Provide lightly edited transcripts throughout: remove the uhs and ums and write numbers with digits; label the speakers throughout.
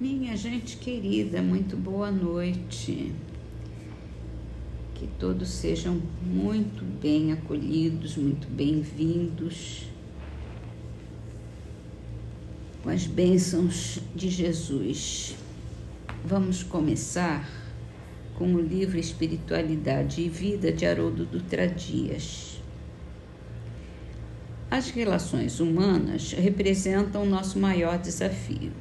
Speaker 1: Minha gente querida, muito boa noite. Que todos sejam muito bem acolhidos, muito bem-vindos com as bênçãos de Jesus. Vamos começar com o livro Espiritualidade e Vida de Haroldo Dutra Dias. As relações humanas representam o nosso maior desafio.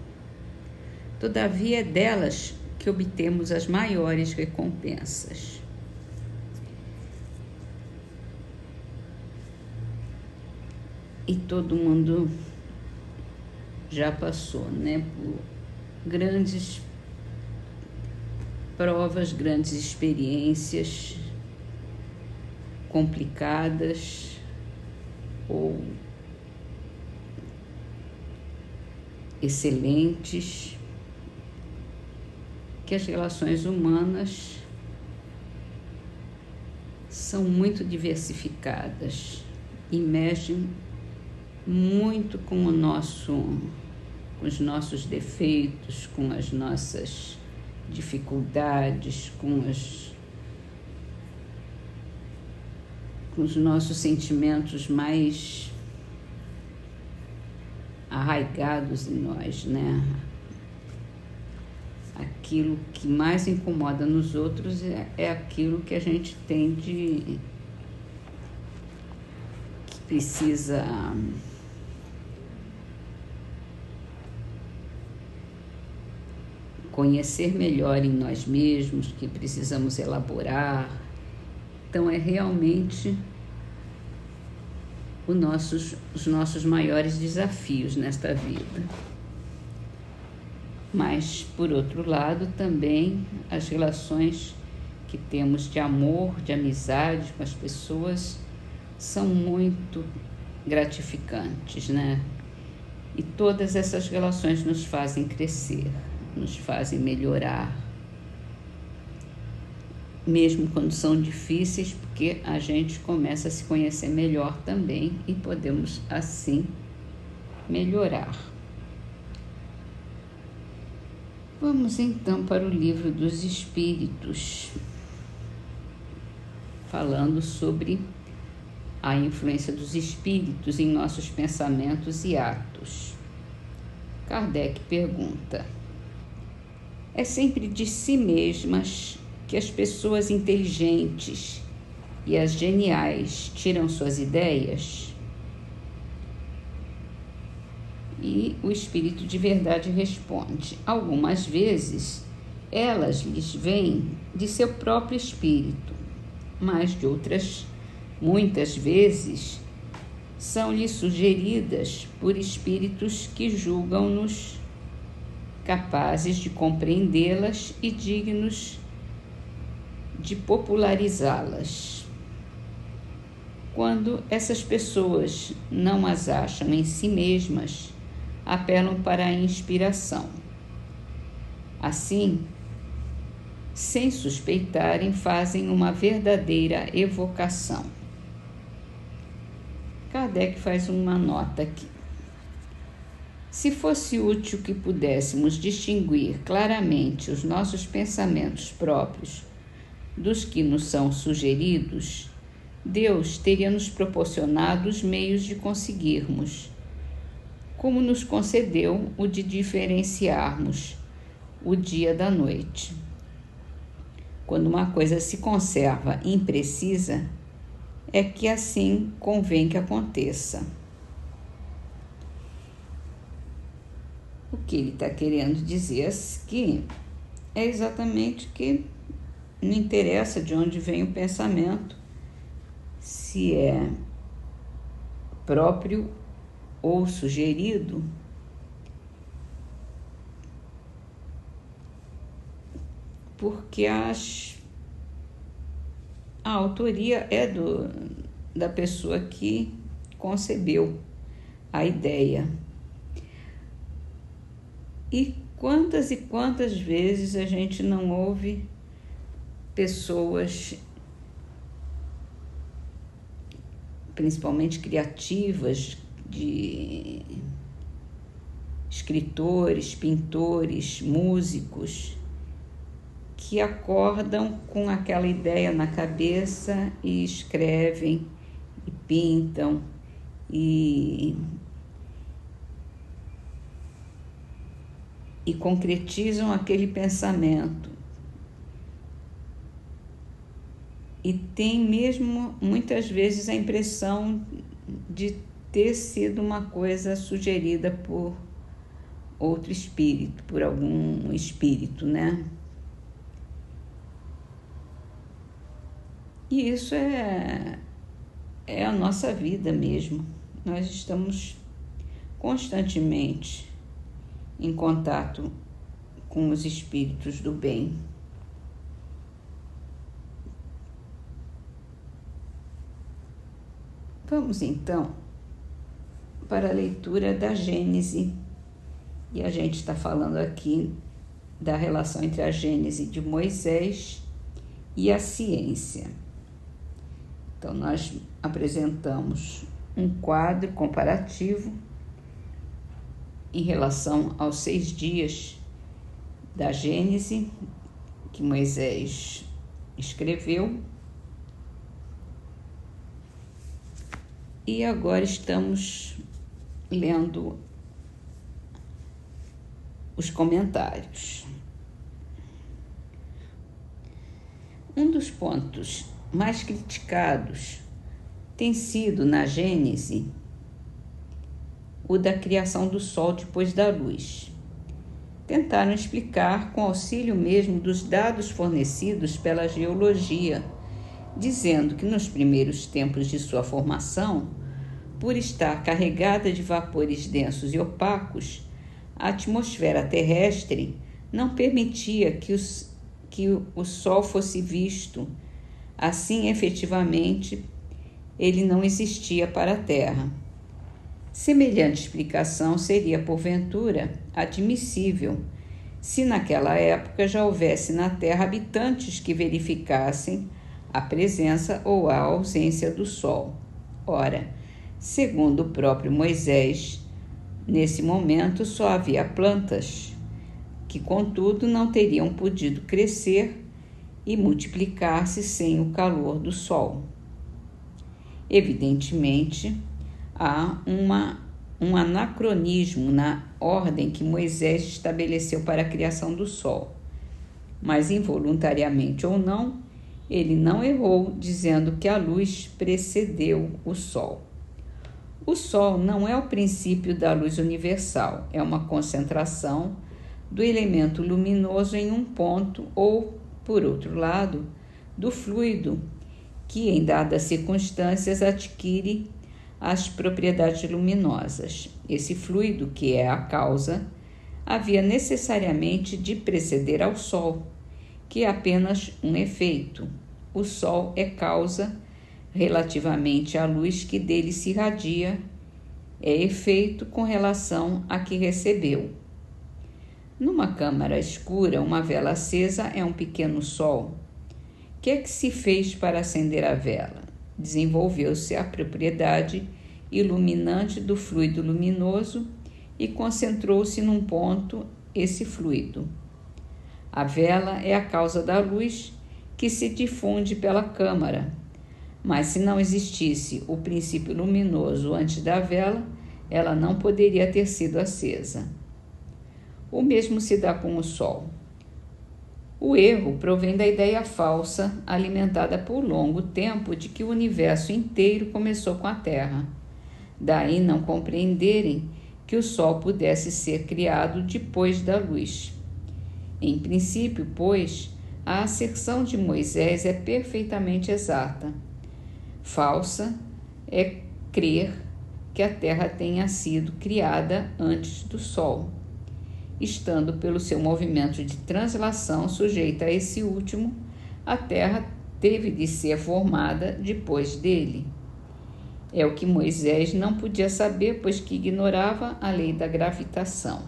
Speaker 1: Todavia, é delas que obtemos as maiores recompensas. E todo mundo já passou, por grandes provas, grandes experiências complicadas ou excelentes, que as relações humanas são muito diversificadas e mexem muito com os nossos defeitos, com as nossas dificuldades, com os nossos sentimentos mais arraigados em nós, Aquilo que mais incomoda nos outros é aquilo que a gente tem que precisa conhecer melhor em nós mesmos, que precisamos elaborar. Então, é realmente os nossos maiores desafios nesta vida. Mas, por outro lado, também as relações que temos de amor, de amizade com as pessoas são muito gratificantes, E todas essas relações nos fazem crescer, nos fazem melhorar, mesmo quando são difíceis, porque a gente começa a se conhecer melhor também e podemos, assim, melhorar. Vamos então para o Livro dos Espíritos, falando sobre a influência dos espíritos em nossos pensamentos e atos. Kardec pergunta: é sempre de si mesmas que as pessoas inteligentes e as geniais tiram suas ideias? E o Espírito de Verdade responde: algumas vezes elas lhes vêm de seu próprio espírito, mas de outras, muitas vezes, são-lhes sugeridas por espíritos que julgam-nos capazes de compreendê-las e dignos de popularizá-las. Quando essas pessoas não as acham em si mesmas, apelam para a inspiração. Assim, sem suspeitarem, fazem uma verdadeira evocação. Kardec faz uma nota aqui. Se fosse útil que pudéssemos distinguir claramente os nossos pensamentos próprios dos que nos são sugeridos, Deus teria nos proporcionado os meios de conseguirmos, como nos concedeu o de diferenciarmos o dia da noite. Quando uma coisa se conserva imprecisa, é que assim convém que aconteça. O que ele está querendo dizer é que é exatamente que não interessa de onde vem o pensamento, se é próprio ou sugerido, porque a autoria é da pessoa que concebeu a ideia. E quantas vezes a gente não ouve pessoas, principalmente criativas, escritores, pintores, músicos, que acordam com aquela ideia na cabeça e escrevem e pintam e concretizam aquele pensamento. E tem mesmo muitas vezes a impressão de ter sido uma coisa sugerida por outro espírito, por algum espírito, né? E isso é a nossa vida mesmo. Nós estamos constantemente em contato com os espíritos do bem. Vamos então para a leitura da Gênese. E a gente está falando aqui da relação entre a Gênese de Moisés e a ciência. Então, nós apresentamos um quadro comparativo em relação aos 6 dias da Gênese que Moisés escreveu. E agora estamos lendo os comentários. Um dos pontos mais criticados tem sido na Gênese o da criação do Sol depois da luz. Tentaram explicar com auxílio mesmo dos dados fornecidos pela geologia, dizendo que nos primeiros tempos de sua formação, por estar carregada de vapores densos e opacos, a atmosfera terrestre não permitia que o Sol fosse visto. Assim, efetivamente, ele não existia para a Terra. Semelhante explicação seria, porventura, admissível se naquela época já houvesse na Terra habitantes que verificassem a presença ou a ausência do Sol. Ora, segundo o próprio Moisés, nesse momento só havia plantas, que contudo não teriam podido crescer e multiplicar-se sem o calor do Sol. Evidentemente, há um anacronismo na ordem que Moisés estabeleceu para a criação do Sol, mas involuntariamente ou não, ele não errou dizendo que a luz precedeu o Sol. O Sol não é o princípio da luz universal, é uma concentração do elemento luminoso em um ponto ou, por outro lado, do fluido, que em dadas circunstâncias adquire as propriedades luminosas. Esse fluido, que é a causa, havia necessariamente de preceder ao Sol, que é apenas um efeito. O Sol é causa relativamente à luz que dele se irradia, é efeito com relação à que recebeu. Numa câmara escura, uma vela acesa é um pequeno sol. O que é que se fez para acender a vela? Desenvolveu-se a propriedade iluminante do fluido luminoso e concentrou-se num ponto esse fluido. A vela é a causa da luz que se difunde pela câmara, mas se não existisse o princípio luminoso antes da vela, ela não poderia ter sido acesa. O mesmo se dá com o Sol. O erro provém da ideia falsa, alimentada por longo tempo, de que o universo inteiro começou com a Terra. Daí não compreenderem que o Sol pudesse ser criado depois da luz. Em princípio, pois, a asserção de Moisés é perfeitamente exata. Falsa é crer que a Terra tenha sido criada antes do Sol, estando pelo seu movimento de translação sujeita a esse último, a Terra teve de ser formada depois dele. É o que Moisés não podia saber, pois que ignorava a lei da gravitação.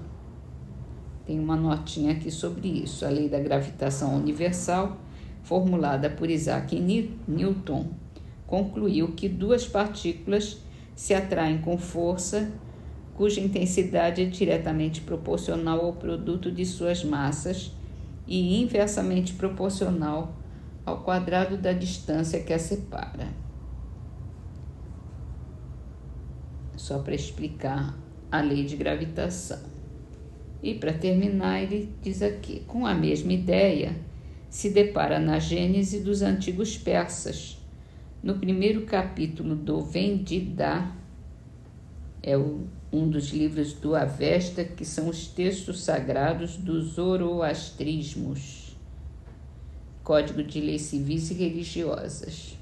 Speaker 1: Tem uma notinha aqui sobre isso. A lei da gravitação universal, formulada por Isaac Newton, concluiu que duas partículas se atraem com força cuja intensidade é diretamente proporcional ao produto de suas massas e inversamente proporcional ao quadrado da distância que a separa. Só para explicar a lei de gravitação. E para terminar, ele diz aqui: com a mesma ideia, se depara na Gênese dos antigos persas. No primeiro capítulo do Vendida, um dos livros do Avesta, que são os textos sagrados do zoroastrismos, Código de Leis Civis e Religiosas.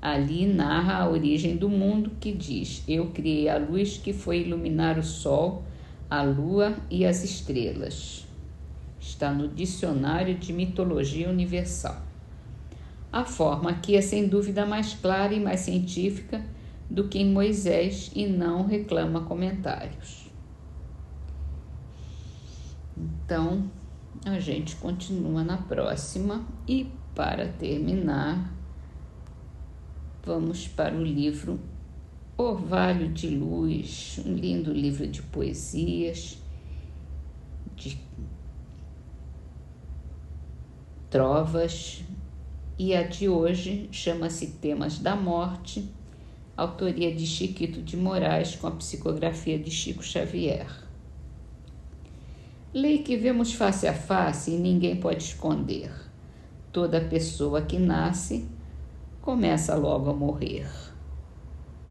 Speaker 1: Ali narra a origem do mundo, que diz: eu criei a luz que foi iluminar o sol, a lua e as estrelas. Está no Dicionário de Mitologia Universal. A forma aqui é sem dúvida mais clara e mais científica do que em Moisés e não reclama comentários. Então, a gente continua na próxima e, para terminar, vamos para o livro Orvalho de Luz, um lindo livro de poesias, de trovas, e a de hoje chama-se Temas da Morte, autoria de Chiquito de Moraes, com a psicografia de Chico Xavier. Lei que vemos face a face e ninguém pode esconder. Toda pessoa que nasce começa logo a morrer.